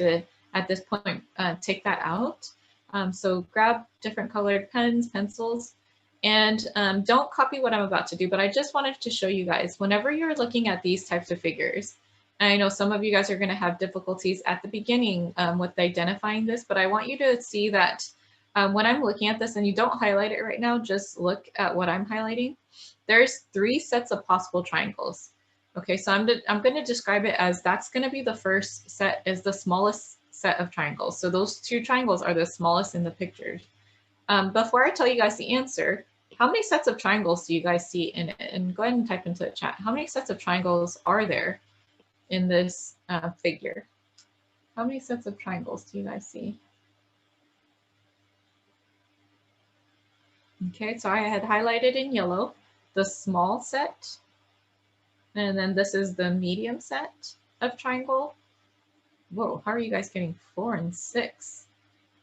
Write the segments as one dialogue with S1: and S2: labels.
S1: to, at this point, take that out. So grab different colored pens, pencils, and don't copy what I'm about to do, but I just wanted to show you guys, whenever you're looking at these types of figures, and I know some of you guys are going to have difficulties at the beginning with identifying this, but I want you to see that when I'm looking at this, and you don't highlight it right now, just look at what I'm highlighting. There's 3 sets of possible triangles. Okay, so I'm going to describe it as that's going to be the first set, is the smallest set of triangles. So those 2 triangles are the smallest in the pictures. Before I tell you guys the answer, how many sets of triangles do you guys see in it? And go ahead and type into the chat. How many sets of triangles are there in this figure? How many sets of triangles do you guys see? Okay, so I had highlighted in yellow the small set, and then this is the medium set of triangle. Whoa, how are you guys getting 4 and 6?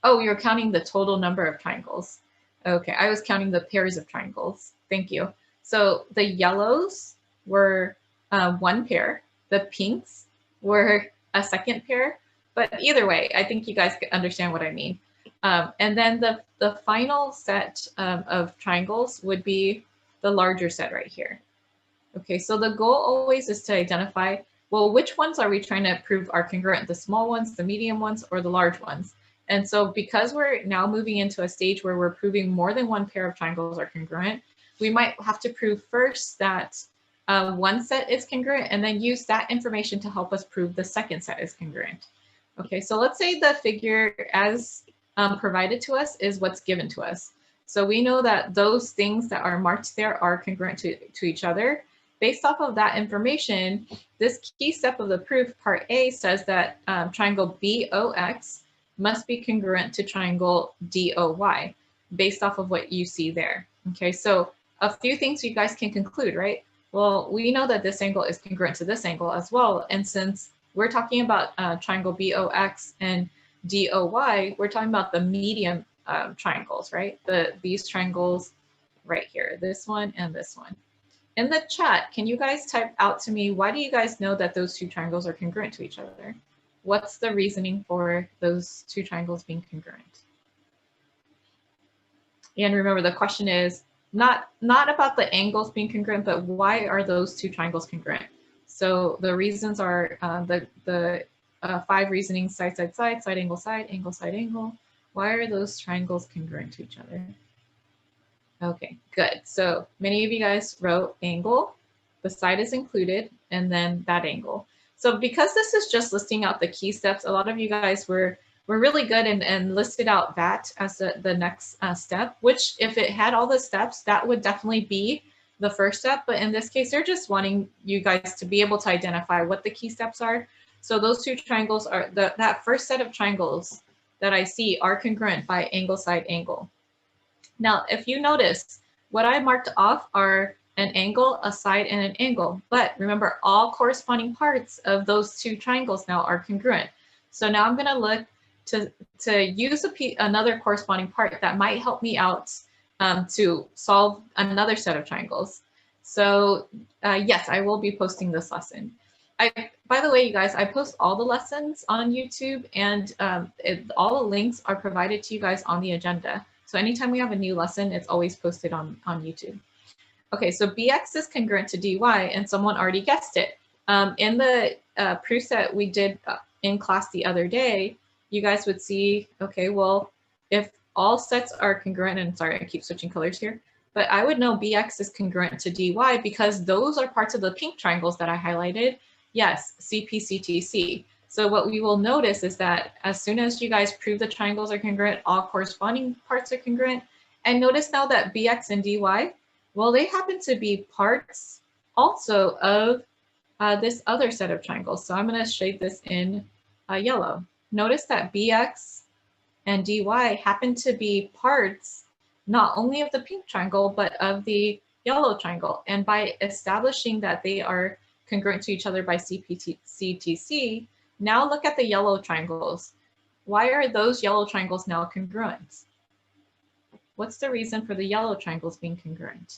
S1: Oh, you're counting the total number of triangles. Okay, I was counting the pairs of triangles. Thank you. So the yellows were 1 pair, the pinks were a 2nd pair, but either way, I think you guys understand what I mean. And then the final set of triangles would be the larger set right here. Okay, so the goal always is to identify, well, which ones are we trying to prove are congruent? The small ones, the medium ones, or the large ones? And so because we're now moving into a stage where we're proving more than 1 pair of triangles are congruent, we might have to prove first that 1 set is congruent, and then use that information to help us prove the 2nd set is congruent. Okay, so let's say the figure as provided to us is what's given to us. So we know that those things that are marked there are congruent to each other. Based off of that information, this key step of the proof, part A, says that triangle BOX must be congruent to triangle DOY, based off of what you see there. Okay, so a few things you guys can conclude, right? Well, we know that this angle is congruent to this angle as well. And since we're talking about triangle BOX and DOY, we're talking about the medium triangles, right? These triangles right here, this one and this one. In the chat, can you guys type out to me, why do you guys know that those 2 triangles are congruent to each other? What's the reasoning for those 2 triangles being congruent? And remember, the question is not about the angles being congruent, but why are those 2 triangles congruent? So the reasons are the 5 reasonings: side, side, side, side, angle, side, angle, side, angle. Why are those triangles congruent to each other? Okay, good. So many of you guys wrote angle, the side is included, and then that angle. So because this is just listing out the key steps, a lot of you guys were really good and listed out that as the next step, which if it had all the steps, that would definitely be the first step. But in this case, they're just wanting you guys to be able to identify what the key steps are. So those 2 triangles are, that first set of triangles that I see are congruent by angle, side, angle. Now, if you notice, what I marked off are an angle, a side, and an angle. But remember, all corresponding parts of those 2 triangles now are congruent. So now I'm going to look to use another corresponding part that might help me out to solve another set of triangles. So yes, I will be posting this lesson. By the way, you guys, I post all the lessons on YouTube, and all the links are provided to you guys on the agenda. So anytime we have a new lesson, it's always posted on YouTube. Okay, so BX is congruent to DY, and someone already guessed it. In the proof set we did in class the other day, you guys would see, okay, well, if all sets are congruent, and sorry, I keep switching colors here, but I would know BX is congruent to DY because those are parts of the pink triangles that I highlighted. Yes, Cpctc. So what we will notice is that as soon as you guys prove the triangles are congruent, all corresponding parts are congruent. And notice now that BX and DY, well, they happen to be parts also of this other set of triangles. So I'm going to shade this in yellow. Notice that BX and DY happen to be parts not only of the pink triangle, but of the yellow triangle. And by establishing that they are congruent to each other by Cpctc, now look at the yellow triangles. Why are those yellow triangles now congruent? What's the reason for the yellow triangles being congruent?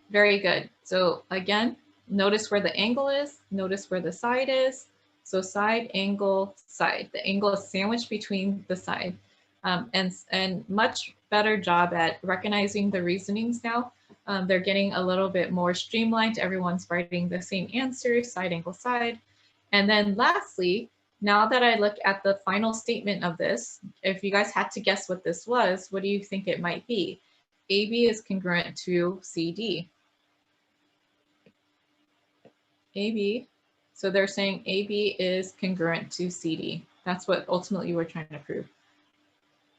S1: Very good. So again, notice where the angle is, notice where the side is. So side, angle, side. The angle is sandwiched between the side. And much better job at recognizing the reasonings now. They're getting a little bit more streamlined. Everyone's writing the same answer, side, angle, side. And then lastly, now that I look at the final statement of this, if you guys had to guess what this was, what do you think it might be? AB is congruent to CD. AB. So they're saying AB is congruent to CD. That's what ultimately we're trying to prove.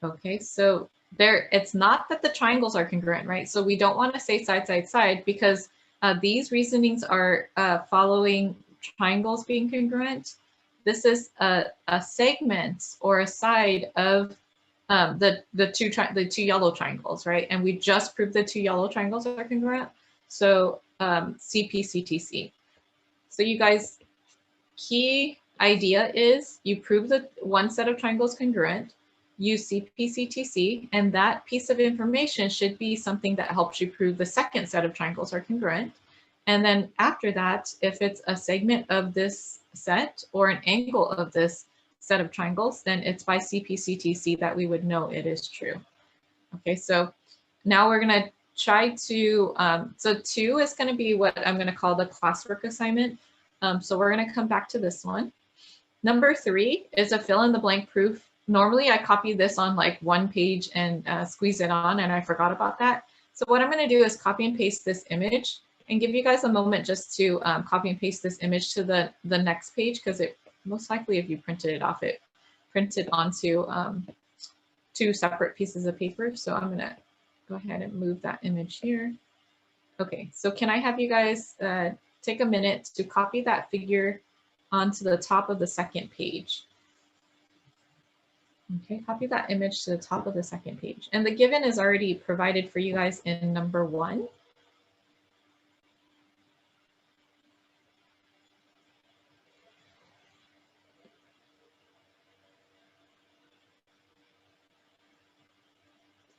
S1: Okay, so there, it's not that the triangles are congruent, right? So we don't want to say side, side, side because these reasonings are following triangles being congruent. This is a segment or a side of the two yellow triangles, right? And we just proved the two yellow triangles are congruent. So Cpctc. So you guys, key idea is you prove that one set of triangles congruent, use Cpctc, and that piece of information should be something that helps you prove the second set of triangles are congruent. And then after that, if it's a segment of this set or an angle of this set of triangles, then it's by Cpctc that we would know it is true. Okay, so now we're going to try to, so 2 is going to be what I'm going to call the classwork assignment. So we're going to come back to this one. Number 3 is a fill in the blank proof. Normally I copy this on like one page and squeeze it on, and I forgot about that. So what I'm going to do is copy and paste this image and give you guys a moment just to copy and paste this image to the next page, because it most likely, if you printed it off, it printed onto 2 separate pieces of paper. So I'm going to go ahead and move that image here. Okay, so can I have you guys take a minute to copy that figure onto the top of the second page? Okay, copy that image to the top of the second page. And the given is already provided for you guys in number 1.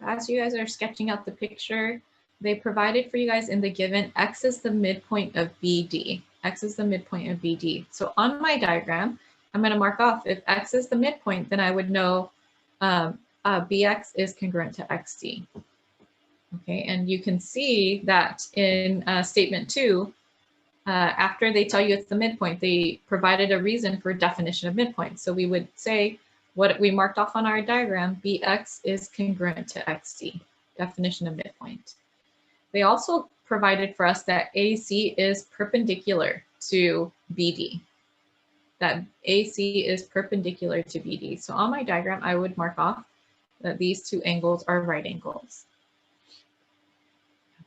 S1: As you guys are sketching out the picture, they provided for you guys in the given, X is the midpoint of BD. X is the midpoint of BD. So on my diagram, I'm going to mark off if X is the midpoint, then I would know BX is congruent to XD. Okay, and you can see that in statement 2, after they tell you it's the midpoint, they provided a reason for definition of midpoint. So we would say what we marked off on our diagram, BX is congruent to XD, definition of midpoint. They also provided for us that AC is perpendicular to BD, that AC is perpendicular to BD. So on my diagram, I would mark off that these two angles are right angles.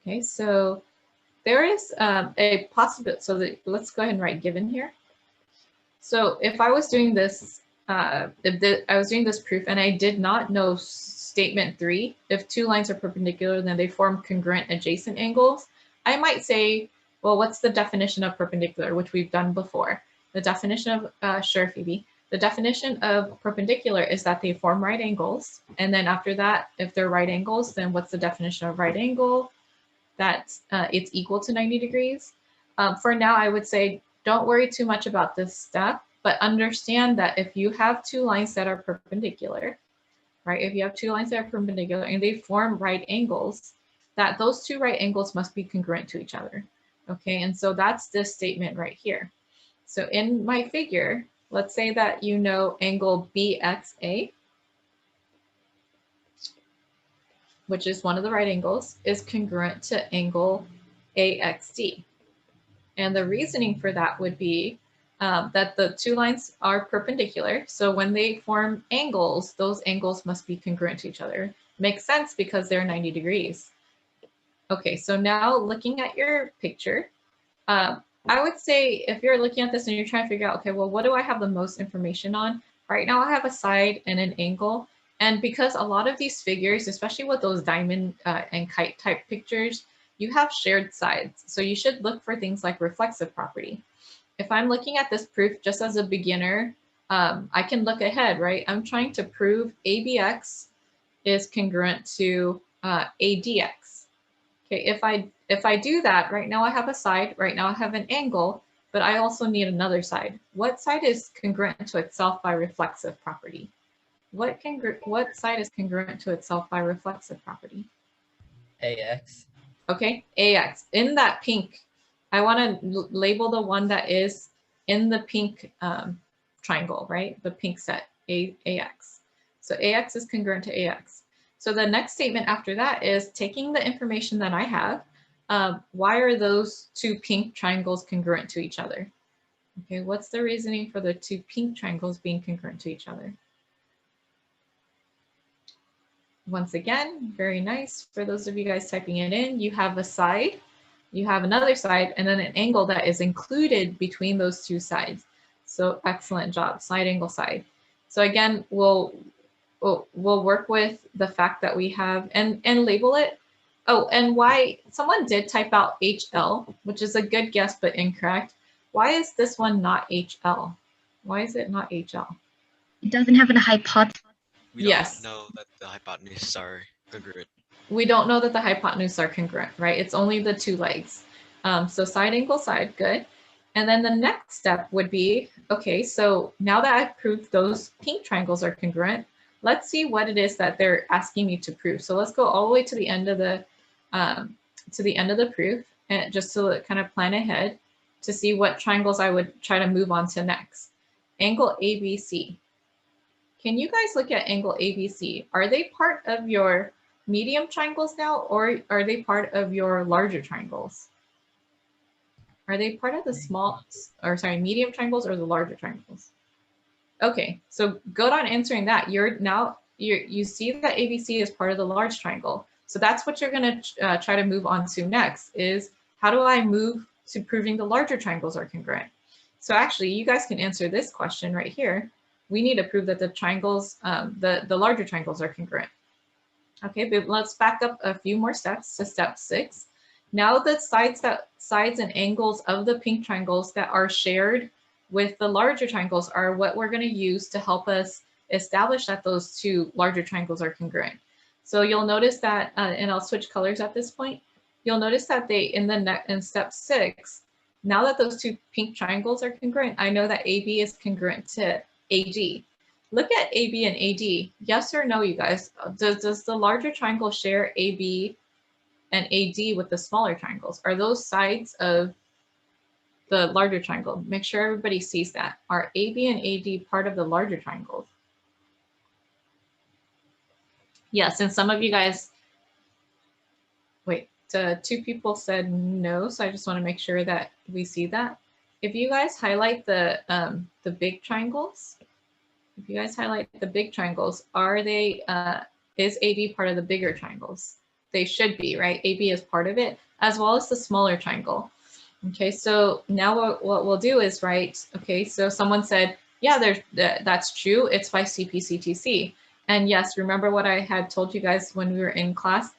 S1: Okay, so there is a possibility, so let's go ahead and write given here. So if I was doing this, I was doing this proof and I did not know statement 3, if 2 lines are perpendicular, then they form congruent adjacent angles, I might say, well, what's the definition of perpendicular, which we've done before? The definition of, sure, Phoebe, the definition of perpendicular is that they form right angles. And then after that, if they're right angles, then what's the definition of right angle? That it's equal to 90 degrees. For now, I would say, don't worry too much about this step, but understand that if you have 2 lines that are perpendicular, right? If you have 2 lines that are perpendicular and they form right angles, that those 2 right angles must be congruent to each other. Okay, and so that's this statement right here. So in my figure, let's say that you know angle BXA, which is one of the right angles, is congruent to angle AXD. And the reasoning for that would be that the 2 lines are perpendicular. So when they form angles, those angles must be congruent to each other. Makes sense because they're 90 degrees. Okay, so now looking at your picture, I would say if you're looking at this and you're trying to figure out, okay, well, what do I have the most information on? Right now I have a side and an angle. And because a lot of these figures, especially with those diamond and kite type pictures, you have shared sides. So you should look for things like reflexive property. If I'm looking at this proof just as a beginner, I can look ahead, right? I'm trying to prove ABX is congruent to ADX. Okay, if I do that, right now I have a side, right now I have an angle, but I also need another side. What side is congruent to itself by reflexive property? What side is congruent to itself by reflexive property?
S2: AX.
S1: Okay, AX. In that pink, I want to label the one that is in the pink triangle, right? The pink set, AX. So AX is congruent to AX. So the next statement after that is taking the information that I have, why are those two pink triangles congruent to each other? Okay, what's the reasoning for the two pink triangles being congruent to each other? Once again, very nice. For those of you guys typing it in, you have a side, you have another side, and then an angle that is included between those two sides. So excellent job, side angle side. So again, we'll work with the fact that we have and label it. Oh, and why someone did type out HL, which is a good guess but incorrect. Why is this one not HL? Why is it not HL?
S3: It doesn't have a hypotenuse.
S4: We
S1: Yes.
S4: don't know that the hypotenuses are congruent.
S1: We don't know that the hypotenuse are congruent, right? It's only the two legs. So side angle side, good. And then the next step would be, okay, so now that I've proved those pink triangles are congruent, let's see what it is that they're asking me to prove. So let's go all the way to the end of the proof, and just to kind of plan ahead to see what triangles I would try to move on to next. Angle ABC. Can you guys look at angle ABC? Are they part of your medium triangles now, or are they part of your larger triangles? Are they part of the medium triangles or the larger triangles? Okay, so good on answering that. You see that ABC is part of the large triangle. So that's what you're going to try to move on to next is how do I move to proving the larger triangles are congruent? So actually, you guys can answer this question right here. We need to prove that the triangles, the larger triangles are congruent. Okay, but let's back up a few more steps to step 6. Now the sides and angles of the pink triangles that are shared with the larger triangles are what we're going to use to help us establish that those two larger triangles are congruent. So you'll notice that, and I'll switch colors at this point. You'll notice that in step 6, now that those two pink triangles are congruent, I know that AB is congruent to AD. Look at AB and AD. Yes or no, you guys? Does the larger triangle share AB and AD with the smaller triangles? Are those sides of the larger triangle? Make sure everybody sees that. Are AB and AD part of the larger triangles? Yes, and some of you guys, wait, 2 people said no, so I just want to make sure that we see that. If you guys highlight the big triangles, are they, is AB part of the bigger triangles? They should be, right? AB is part of it, as well as the smaller triangle. Okay, so now what we'll do is write, okay, so someone said, yeah, that's true, it's by Cpctc. And yes, remember what I had told you guys when we were in class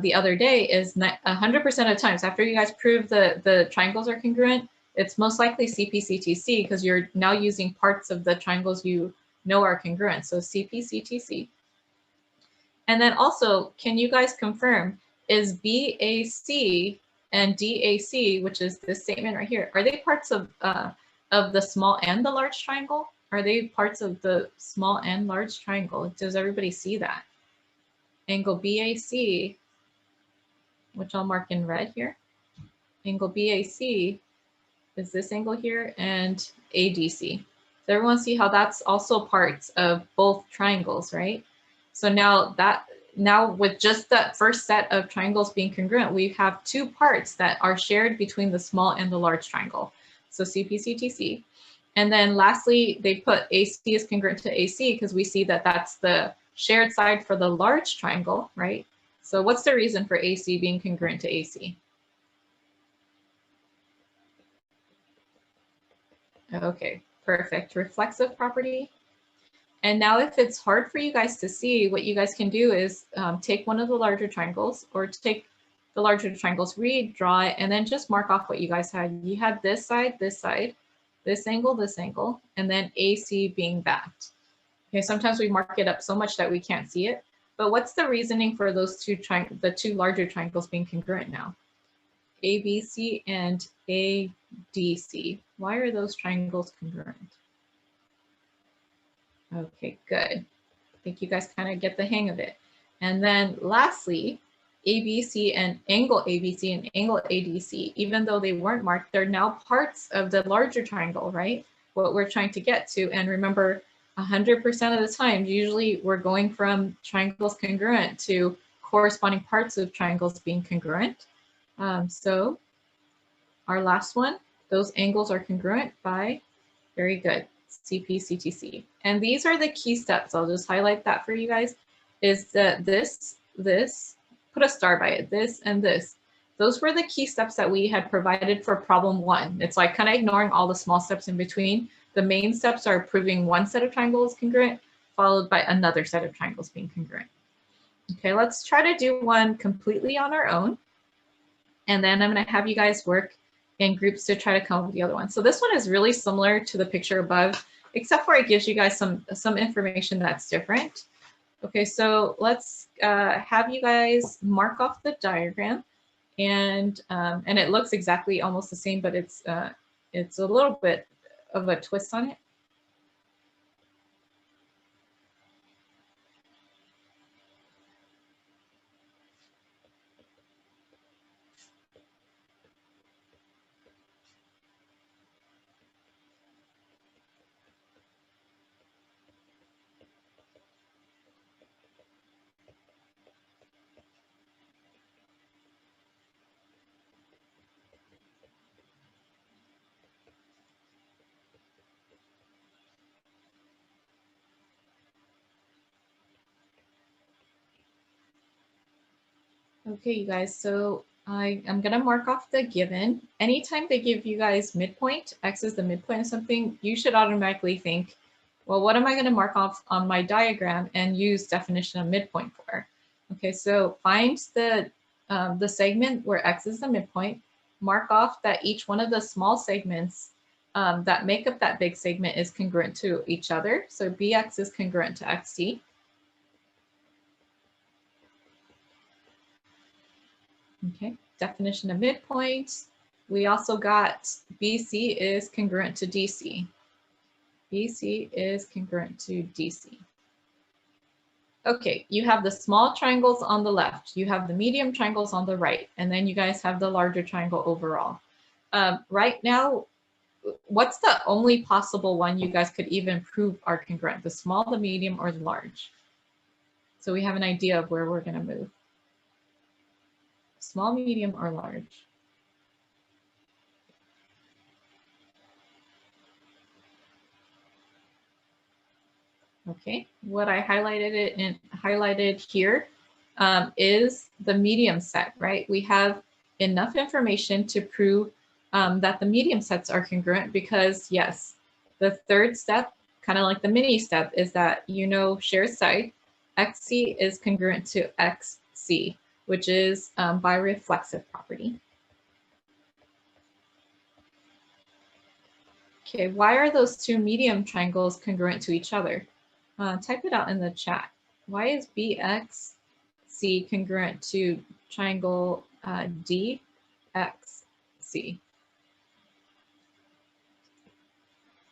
S1: the other day is 100% of times after you guys prove the triangles are congruent, it's most likely Cpctc because you're now using parts of the triangles you know are congruent. So Cpctc. And then also, can you guys confirm, is BAC and DAC, which is this statement right here, are they parts of the small and the large triangle? Are they parts of the small and large triangle? Does everybody see that? Angle BAC, which I'll mark in red here. Angle BAC is this angle here, and ADC. So everyone see how that's also parts of both triangles, right? So now with just that first set of triangles being congruent, we have 2 parts that are shared between the small and the large triangle. So Cpctc. And then lastly, they put AC is congruent to AC because we see that that's the shared side for the large triangle, right? So what's the reason for AC being congruent to AC? Okay, perfect. Reflexive property. And now if it's hard for you guys to see, what you guys can do is take one of the larger triangles or take the larger triangles, redraw it, and then just mark off what you guys had. You had this side, this angle, and then AC being that. Okay, sometimes we mark it up so much that we can't see it. But what's the reasoning for those the two larger triangles being congruent now? ABC and ADC. Why are those triangles congruent? Okay, good. I think you guys kind of get the hang of it. And then lastly, ABC and angle ADC, even though they weren't marked, they're now parts of the larger triangle, right? What we're trying to get to. And remember, 100% of the time, usually we're going from triangles congruent to corresponding parts of triangles being congruent. So our last one, those angles are congruent by, very good, Cpctc. And these are the key steps. I'll just highlight that for you guys, is that this, put a star by it, this and this. Those were the key steps that we had provided for problem 1. It's like kind of ignoring all the small steps in between. The main steps are proving one set of triangles congruent, followed by another set of triangles being congruent. Okay, let's try to do one completely on our own. And then I'm going to have you guys work in groups to try to come up with the other one. So this one is really similar to the picture above, except for it gives you guys some information that's different. Okay, so let's have you guys mark off the diagram, and it looks exactly almost the same, but it's a little bit of a twist on it. Okay, you guys, so I'm going to mark off the given. Anytime they give you guys midpoint, X is the midpoint of something, you should automatically think, well, what am I going to mark off on my diagram and use definition of midpoint for? Okay, so find the segment where X is the midpoint, mark off that each one of the small segments that make up that big segment is congruent to each other. So BX is congruent to XT. Okay, definition of midpoint. We also got BC is congruent to DC. BC is congruent to DC. Okay, you have the small triangles on the left, you have the medium triangles on the right, and then you guys have the larger triangle overall. Right now, what's the only possible one you guys could even prove are congruent? The small, the medium, or the large? So we have an idea of where we're going to move. Small, medium, or large? Okay, what I highlighted here is the medium set, right? We have enough information to prove that the medium sets are congruent because, yes, the third step, kind of like the mini step, is that shared side, XC is congruent to XC, which is by reflexive property. Okay, why are those two medium triangles congruent to each other? Type it out in the chat. Why is BXC congruent to triangle DXC?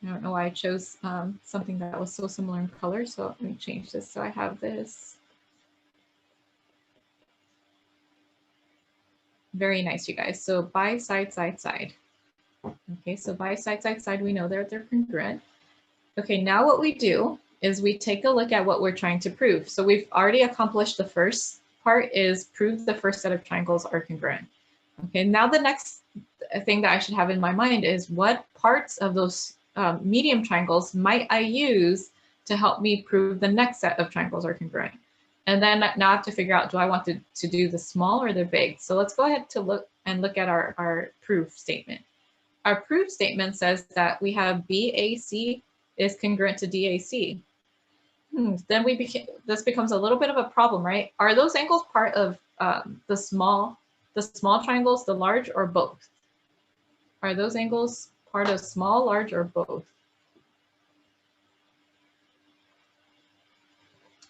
S1: I don't know why I chose something that was so similar in color, so let me change this. So I have this. Very nice, you guys. So by side, side, side. Okay, so by side, side, side, we know they're congruent. Okay, now what we do is we take a look at what we're trying to prove. So we've already accomplished the first part, is prove the first set of triangles are congruent. Okay, now the next thing that I should have in my mind is what parts of those medium triangles might I use to help me prove the next set of triangles are congruent. And then now I have to figure out, do I want to do the small or the big? So let's go ahead to look at our proof statement. Our proof statement says that we have BAC is congruent to DAC. Then this becomes a little bit of a problem, right? Are those angles part of the small triangles, the large, or both? Are those angles part of small, large, or both?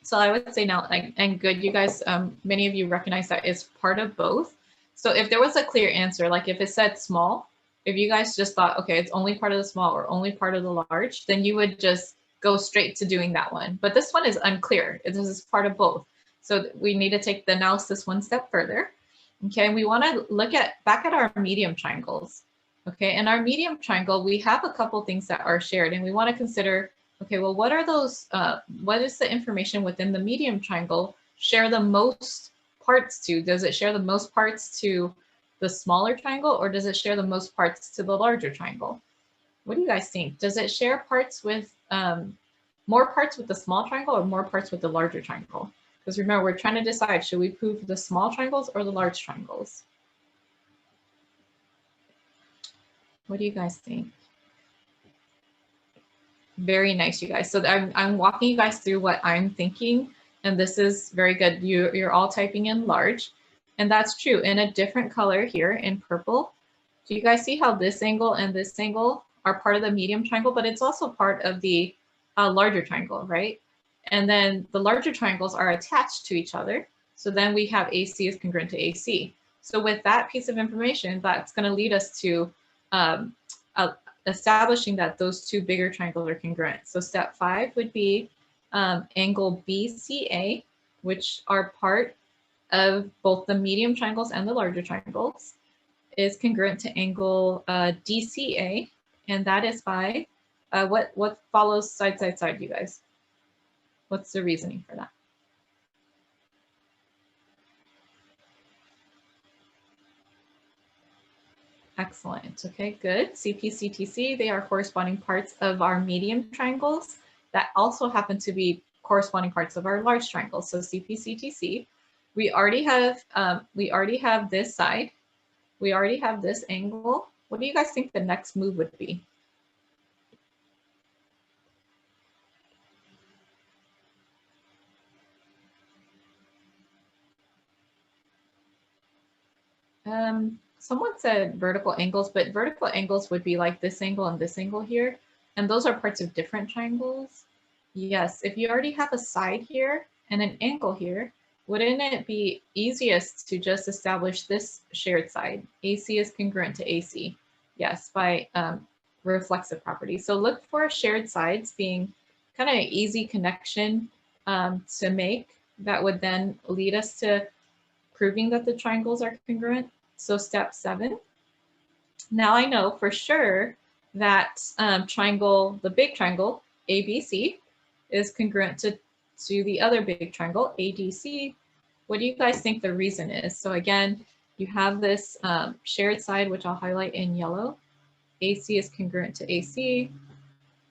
S1: So I would say now, and good, you guys, many of you recognize that it's part of both. So if there was a clear answer, like if it said small, if you guys just thought, okay, it's only part of the small or only part of the large, then you would just go straight to doing that one. But this one is unclear. This is part of both. So we need to take the analysis one step further. Okay, we want to look back at our medium triangles. Okay, in our medium triangle, we have a couple things that are shared, and we want to consider, okay, well, what are those, what is the information within the medium triangle share the most parts to? Does it share the most parts to the smaller triangle, or does it share the most parts to the larger triangle? What do you guys think? Does it share parts with, more parts with the small triangle or more parts with the larger triangle? Because remember, we're trying to decide, should we prove the small triangles or the large triangles? What do you guys think? Very nice, you guys. So I'm walking you guys through what I'm thinking, and this is very good. You're all typing in large, and that's true. In a different color here in purple, do you guys see how this angle and this angle are part of the medium triangle, but it's also part of the larger triangle, right? And then the larger triangles are attached to each other. So then we have AC is congruent to AC. So with that piece of information, that's going to lead us to establishing that those two bigger triangles are congruent. So step 5 would be angle BCA, which are part of both the medium triangles and the larger triangles, is congruent to angle DCA, and that is by what follows side, side, side, you guys? What's the reasoning for that? Excellent. Okay, good. Cpctc, they are corresponding parts of our medium triangles that also happen to be corresponding parts of our large triangles. So Cpctc, we already have this side. We already have this angle. What do you guys think the next move would be? Someone said vertical angles, but vertical angles would be like this angle and this angle here. And those are parts of different triangles. Yes, if you already have a side here and an angle here, wouldn't it be easiest to just establish this shared side? AC is congruent to AC. Yes, by reflexive property. So look for shared sides being kind of an easy connection to make that would then lead us to proving that the triangles are congruent. So step 7. Now I know for sure that triangle, the big triangle, ABC, is congruent to the other big triangle, ADC. What do you guys think the reason is? So again, you have this shared side, which I'll highlight in yellow. AC is congruent to AC.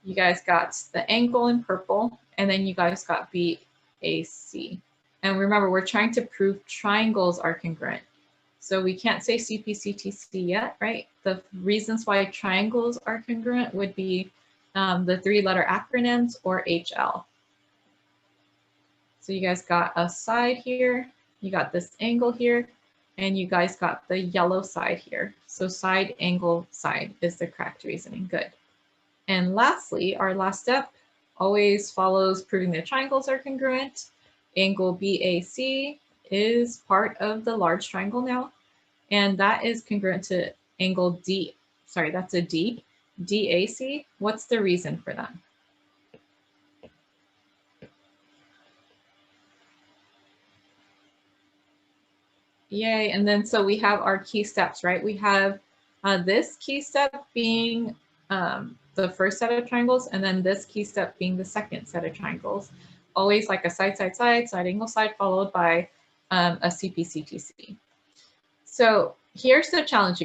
S1: You guys got the angle in purple, and then you guys got BAC. And remember, we're trying to prove triangles are congruent. So we can't say Cpctc yet, right? The reasons why triangles are congruent would be the 3-letter acronyms or HL. So you guys got a side here, you got this angle here, and you guys got the yellow side here. So side, angle, side is the correct reasoning. Good. And lastly, our last step always follows proving that triangles are congruent. Angle BAC is part of the large triangle now, and that is congruent to angle D. Sorry, that's a D. DAC. What's the reason for that? Yay, and then so we have our key steps, right? We have this key step being the first set of triangles, and then this key step being the second set of triangles. Always like a side, side, side, side, angle, side, followed by a Cpctc. So here's the challenge, you guys.